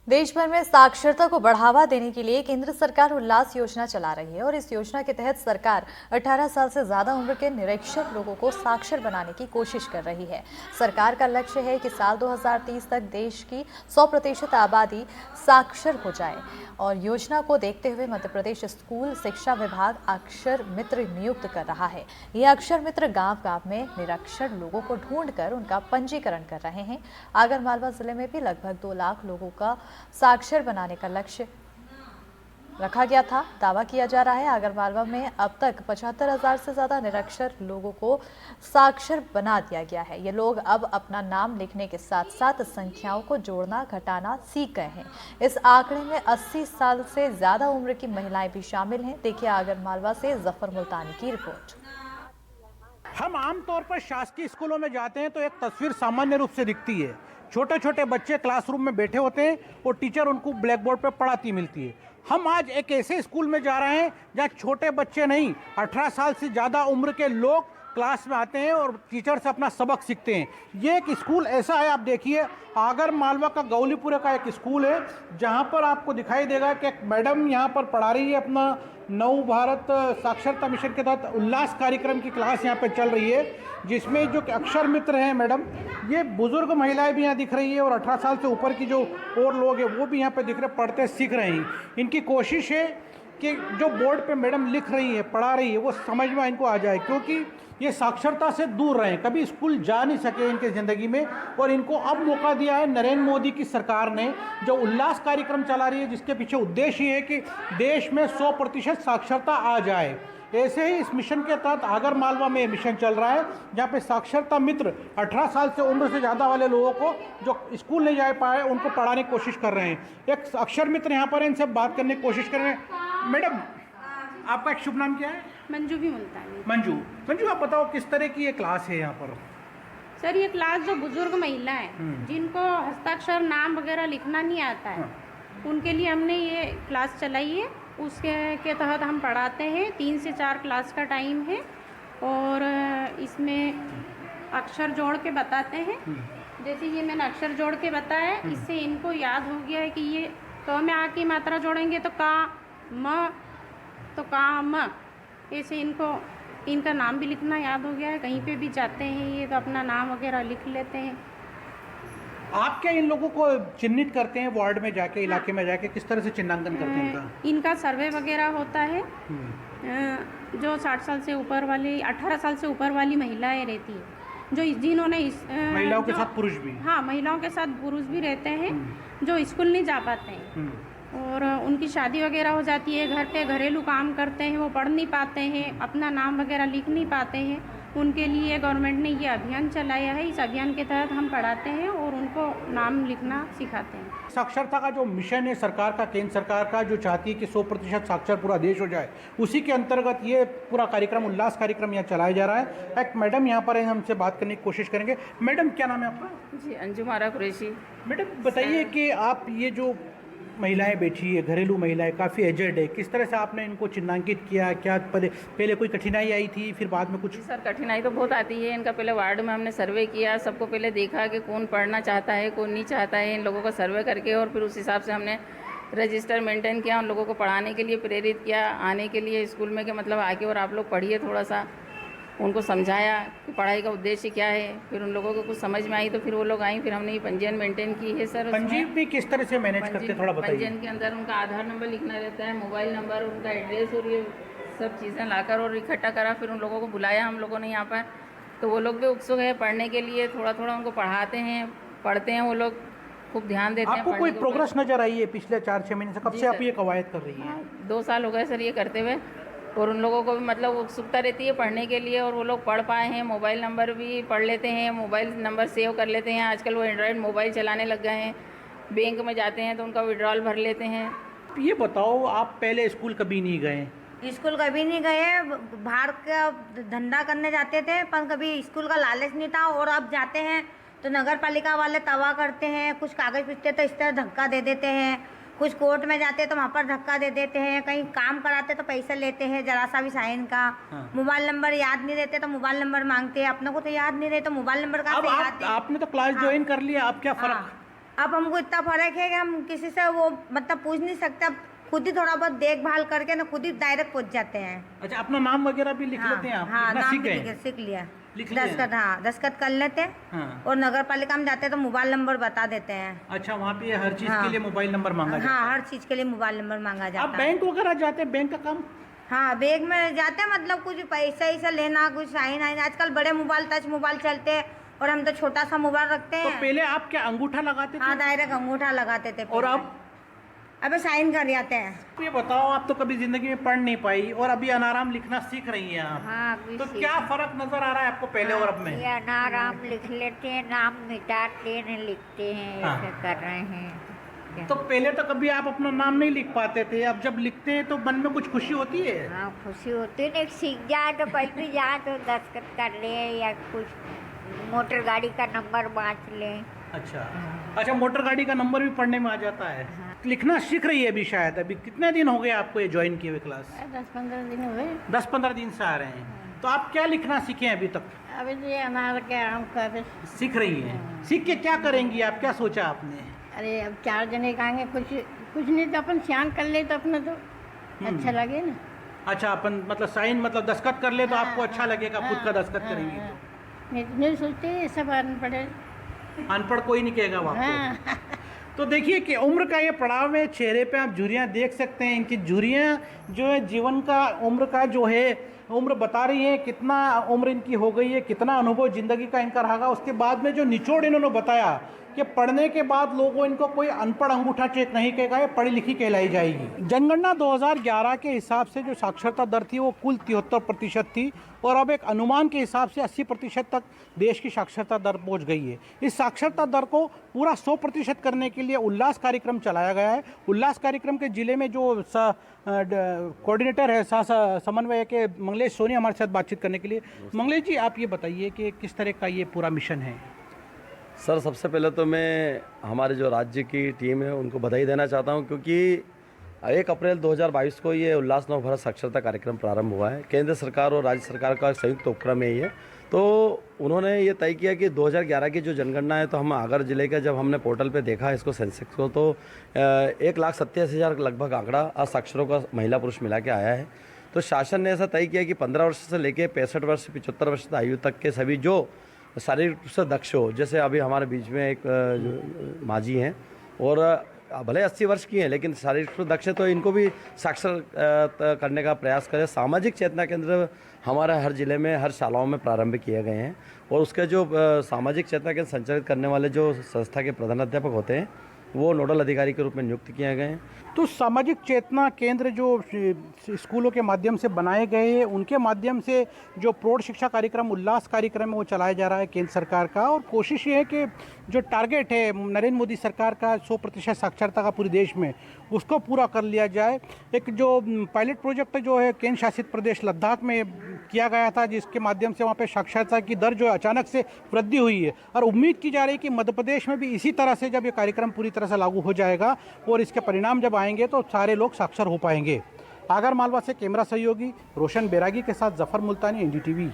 देश भर में साक्षरता को बढ़ावा देने के लिए केंद्र सरकार उल्लास योजना चला रही है और इस योजना के तहत सरकार 18 साल से ज्यादा उम्र के निरक्षर लोगों को साक्षर बनाने की कोशिश कर रही है। सरकार का लक्ष्य है कि साल 2030 तक देश की 100% आबादी साक्षर हो जाए और योजना को देखते हुए मध्य प्रदेश स्कूल शिक्षा विभाग अक्षर मित्र नियुक्त कर रहा है। ये अक्षर मित्र गांव-गांव में निरक्षर लोगों को ढूंढकर उनका पंजीकरण कर रहे हैं। आगरमालवा जिले में भी लगभग 2 लाख लोगों का साक्षर बनाने का लक्ष्य रखा गया था। दावा किया जा रहा है आगरमालवा में अब तक 75,000 से ज्यादा निरक्षर लोगों को साक्षर बना दिया गया है। ये लोग अब अपना नाम लिखने के साथ साथ संख्याओं को जोड़ना घटाना सीख गए हैं। इस आंकड़े में 80 साल से ज्यादा उम्र की महिलाएं भी शामिल हैं। देखिए आगरमालवा से जफर मुल्तानी की रिपोर्ट। हम आमतौर पर शासकीय स्कूलों में जाते हैं तो एक तस्वीर सामान्य रूप से दिखती है। छोटे छोटे बच्चे क्लासरूम में बैठे होते हैं और टीचर उनको ब्लैक बोर्ड पर पढ़ाती मिलती है। हम आज एक ऐसे स्कूल में जा रहे हैं जहाँ छोटे बच्चे नहीं, 18 साल से ज़्यादा उम्र के लोग क्लास में आते हैं और टीचर से अपना सबक सीखते हैं। ये एक स्कूल ऐसा है, आप देखिए आगरमालवा का गौलीपुरा का एक स्कूल है जहाँ पर आपको दिखाई देगा कि एक मैडम यहाँ पर पढ़ा रही है। अपना नव भारत साक्षरता मिशन के तहत उल्लास कार्यक्रम की क्लास यहाँ पे चल रही है, जिसमें जो अक्षर मित्र हैं मैडम, ये बुजुर्ग महिलाएं भी यहाँ दिख रही है और 18 साल से ऊपर की जो और लोग हैं वो भी यहाँ पे दिख रहे, पढ़ते सीख रहे हैं। इनकी कोशिश है कि जो बोर्ड पे मैडम लिख रही है, पढ़ा रही है, वो समझ में इनको आ जाए, क्योंकि ये साक्षरता से दूर रहे, कभी स्कूल जा नहीं सके इनके ज़िंदगी में। और इनको अब मौका दिया है नरेंद्र मोदी की सरकार ने, जो उल्लास कार्यक्रम चला रही है, जिसके पीछे उद्देश्य ये है कि देश में 100% साक्षरता आ जाए। ऐसे ही इस मिशन के तहत आगरमालवा में मिशन चल रहा है, जहाँ पे साक्षरता मित्र 18 साल से उम्र से ज़्यादा वाले लोगों को जो स्कूल नहीं जा पाए उनको पढ़ाने की कोशिश कर रहे हैं। एक अक्षर मित्र यहाँ पर इनसे बात करने की कोशिश कर रहे हैं। मैडम, आपका एक शुभ नाम क्या है? मंजू भी मुल्तानी। मंजू आप बताओ किस तरह की ये क्लास है यहाँ पर? सर ये क्लास जो बुजुर्ग महिला है जिनको हस्ताक्षर नाम वगैरह लिखना नहीं आता है, उनके लिए हमने ये क्लास चलाई है। उसके तहत हम पढ़ाते हैं। 3 से 4 क्लास का टाइम है और इसमें अक्षर जोड़ के बताते हैं। जैसे ये मैंने अक्षर जोड़ के बताया, इससे इनको याद हो गया है कि ये क में आ की मात्रा जोड़ेंगे तो का, म तो का, म। ऐसे इनको इनका नाम भी लिखना याद हो गया है। कहीं पे भी जाते हैं ये तो अपना नाम वगैरह लिख लेते हैं। आप क्या इन लोगों को चिन्हित करते हैं वार्ड में जाके, इलाके में जाके, किस तरह से चिन्हांकन करते हैं इनका सर्वे वगैरह होता है। जो 60 साल से ऊपर वाली, 18 साल से ऊपर वाली महिलाएं रहती है, जो जिन्होंने महिलाओं के साथ पुरुष भी? हाँ, महिलाओं के साथ पुरुष भी रहते हैं जो स्कूल नहीं जा पाते हैं और उनकी शादी वगैरह हो जाती है, घर पे घरेलू काम करते हैं, वो पढ़ नहीं पाते हैं, अपना नाम वगैरह लिख नहीं पाते हैं। उनके लिए गवर्नमेंट ने ये अभियान चलाया है। इस अभियान के तहत हम पढ़ाते हैं और उनको नाम लिखना सिखाते हैं। साक्षरता का जो मिशन है सरकार का, केंद्र सरकार का, जो चाहती है कि 100% साक्षर पूरा देश हो जाए, उसी के अंतर्गत ये पूरा कार्यक्रम, उल्लास कार्यक्रम यहाँ चलाया जा रहा है। एक मैडम यहाँ पर है, हमसे बात करने की कोशिश करेंगे। मैडम क्या नाम है आपका? जी, अंजुम आरा कुरैशी। मैडम बताइए कि आप ये जो महिलाएं बैठी है, घरेलू महिलाएं, काफ़ी एजड है, किस तरह से आपने इनको चिन्हांकित किया? क्या पहले कोई कठिनाई आई थी, फिर बाद में कुछ? सर कठिनाई तो बहुत आती है। इनका पहले वार्ड में हमने सर्वे किया, सबको पहले देखा कि कौन पढ़ना चाहता है, कौन नहीं चाहता है। इन लोगों का सर्वे करके और फिर उस हिसाब से हमने रजिस्टर मेंटेन किया, उन लोगों को पढ़ाने के लिए प्रेरित किया, आने के लिए स्कूल में कि मतलब आके और आप लोग पढ़िए। थोड़ा सा उनको समझाया कि पढ़ाई का उद्देश्य क्या है। फिर उन लोगों को कुछ समझ में आई तो फिर वो लोग आई, फिर हमने ये पंजीयन मेंटेन की है। सर पंजीयन भी किस तरह से मैनेज करते हैं, थोड़ा बताइए। पंजीयन के अंदर उनका आधार नंबर लिखना रहता है, मोबाइल नंबर, उनका एड्रेस और ये सब चीज़ें लाकर और इकट्ठा करा। फिर उन लोगों को बुलाया हम लोगों ने यहाँ पर, तो वो लोग भी उत्सुक है पढ़ने के लिए। थोड़ा थोड़ा उनको पढ़ाते हैं, पढ़ते हैं, वो लोग खूब ध्यान देते हैं। आपको कोई प्रोग्रेस नज़र आई है पिछले 4-6 महीने से? कब से आप ये कवायद कर रही हैं? 2 साल हो गए सर ये करते हुए। और उन लोगों को भी मतलब उत्सुकता रहती है पढ़ने के लिए और वो लोग पढ़ पाए हैं। मोबाइल नंबर भी पढ़ लेते हैं, मोबाइल नंबर सेव कर लेते हैं। आजकल वो एंड्रॉयड मोबाइल चलाने लग गए हैं। बैंक में जाते हैं तो उनका विड्रॉल भर लेते हैं। ये बताओ, आप पहले स्कूल कभी नहीं गए? स्कूल कभी नहीं गए, बाहर का धंधा करने जाते थे, पर कभी स्कूल का लालच नहीं था। और अब जाते हैं तो नगर पालिका वाले तवा करते हैं, कुछ कागज़ पूछते तो इस तरह धक्का दे देते हैं, कुछ कोर्ट में जाते तो वहाँ पर धक्का दे देते हैं, कहीं काम कराते तो पैसा लेते हैं जरा सा भी साइन का। मोबाइल नंबर याद नहीं रहते तो मोबाइल नंबर मांगते हैं। अपने को तो याद नहीं रहे तो मोबाइल नंबर का याद। आपने तो क्लास ज्वाइन कर लिया, आप क्या फर्क? अब हमको इतना फर्क है कि हम किसी से वो मतलब पूछ नहीं सकते, अब खुद ही थोड़ा बहुत देखभाल करके ना खुद ही डायरेक्ट पहुंच जाते हैं। अच्छा, अपना नाम वगैरह भी लिख हाँ, लेते हैं आप? हाँ, लिखना नाम सीख भी गए? सीख लिया। लिख लिया? दस्तखत, हाँ, दस्तखत कर लेते हैं। हाँ। और नगर पालिका में जाते हैं तो मोबाइल नंबर बता देते हैं। अच्छा, वहाँ पे हर चीज हाँ। के लिए मोबाइल नंबर मांगा जाता हाँ, है? हर चीज़ के लिए मोबाइल नंबर मांगा आप जाता है। बैंक वगैरह जाते हैं, बैंक का काम? हाँ, बैंक में जाते हैं, मतलब कुछ पैसा ऐसा लेना, कुछ साइन आइन, आजकल बड़े मोबाइल टच मोबाइल चलते हैं और हम तो छोटा सा मोबाइल रखते तो हैं। पहले आप क्या अंगूठा लगाते थे? हाँ, डायरेक्ट अंगूठा लगाते थे। और अब? अबे साइन कर जाते हैं। ये बताओ, आप तो कभी जिंदगी में पढ़ नहीं पाई और अभी अनाराम लिखना सीख रही हैं आप। हाँ, अभी तो सीख- क्या फर्क नजर आ रहा है आपको पहले और अब में? ये अनाराम लिख लेते हैं, नाम मिटाते हैं, लिखते हैं, हाँ। ऐसे कर रहे हैं। तो पहले तो कभी आप अपना नाम नहीं लिख पाते थे, अब जब लिखते हैं तो मन में कुछ खुशी होती है? हाँ, खुशी होती है ना, सीख जाए तो कहीं भी जाए तो दस्तखत कर ले या कुछ मोटर गाड़ी का नंबर बाँच ले। अच्छा, मोटर गाड़ी का नंबर भी पढ़ने में आ जाता है। लिखना सीख रही है अभी शायद? अभी कितने दिन हो गए आपको ये ज्वाइन किए हुए क्लास? 10-15 दिन हुए। 10-15 दिन से आ रहे हैं। तो आप क्या लिखना सीखे हैं अभी तक? अभी ये अनार के आम का सीख रही हैं। सीख के क्या करेंगी आप, क्या सोचा आपने? अरे अब 4 जने कहेंगे कुछ नहीं तो अपन सियान कर ले तो अपना तो अच्छा लगे ना। अच्छा, अपन मतलब साइन मतलब दस्तखत कर ले तो आपको अच्छा लगेगा, खुद का दस्तखत करेंगी तो? नहीं सोचते ये सब अनपढ़ अनपढ़ कोई नहीं कहेगा वो आपको। तो देखिए कि उम्र का ये पड़ाव है, चेहरे पे आप झुर्रियाँ देख सकते हैं। इनकी झुर्रियाँ जो है जीवन का उम्र का जो है उम्र बता रही है, कितना उम्र इनकी हो गई है, कितना अनुभव ज़िंदगी का इनका रहा। उसके बाद में जो निचोड़ इन्होंने बताया कि पढ़ने के बाद लोगों इनको कोई अनपढ़ अंगूठा चेक नहीं कहेगा, ये पढ़ी लिखी कहलाई जाएगी। जनगणना 2011 के हिसाब से जो साक्षरता दर थी वो कुल 73% थी और अब एक अनुमान के हिसाब से 80% तक देश की साक्षरता दर पहुंच गई है। इस साक्षरता दर को पूरा 100% करने के लिए उल्लास कार्यक्रम चलाया गया है। उल्लास कार्यक्रम के जिले में जो कोऑर्डिनेटर है समन्वय के मंगलेश सोनी हमारे साथ बातचीत करने के लिए। मंगलेश जी, आप ये बताइए कि किस तरह का ये पूरा मिशन है? सर, सबसे पहले तो मैं हमारे जो राज्य की टीम है उनको बधाई देना चाहता हूं, क्योंकि 1 अप्रैल 2022 को ये उल्लास नव भारत साक्षरता कार्यक्रम प्रारंभ हुआ है। केंद्र सरकार और राज्य सरकार का संयुक्त उपक्रम है ये। तो उन्होंने ये तय किया कि 2011 की जो जनगणना है, तो हम आगर जिले का जब हमने पोर्टल पे देखा इसको सेंसेक्स को, तो 1,87,000 लगभग आंकड़ा असाक्षरों का महिला पुरुष मिला के आया है। तो शासन ने ऐसा तय किया कि 15 वर्ष से लेकर 65 वर्ष 75 वर्ष आयु तक के सभी जो शारीरिक रूप से दक्ष हो, जैसे अभी हमारे बीच में एक जो माजी हैं और भले 80 वर्ष की हैं लेकिन शारीरिक रूप से दक्ष है, तो इनको भी साक्षर करने का प्रयास करें। सामाजिक चेतना केंद्र हमारे हर जिले में हर शालाओं में प्रारंभ किए गए हैं और उसके जो सामाजिक चेतना केंद्र संचालित करने वाले जो संस्था के प्रधानाध्यापक होते हैं वो नोडल अधिकारी के रूप में नियुक्त किए गए हैं। तो सामाजिक चेतना केंद्र जो स्कूलों के माध्यम से बनाए गए हैं, उनके माध्यम से जो प्रौढ़ शिक्षा कार्यक्रम उल्लास कार्यक्रम है वो चलाया जा रहा है केंद्र सरकार का। और कोशिश ये है कि जो टारगेट है नरेंद्र मोदी सरकार का 100% साक्षरता का पूरे देश में, उसको पूरा कर लिया जाए। एक जो पायलट प्रोजेक्ट जो है केंद्र शासित प्रदेश लद्दाख में किया गया था, जिसके माध्यम से वहाँ पे साक्षरता की दर जो अचानक से वृद्धि हुई है और उम्मीद की जा रही है कि मध्य प्रदेश में भी इसी तरह से जब ये कार्यक्रम पूरी तरह से लागू हो जाएगा और इसके परिणाम जब आएंगे तो सारे लोग साक्षर हो पाएंगे। आगर मालवा से कैमरा सहयोगी रोशन बैरागी के साथ जफर मुल्तानी, NDTV।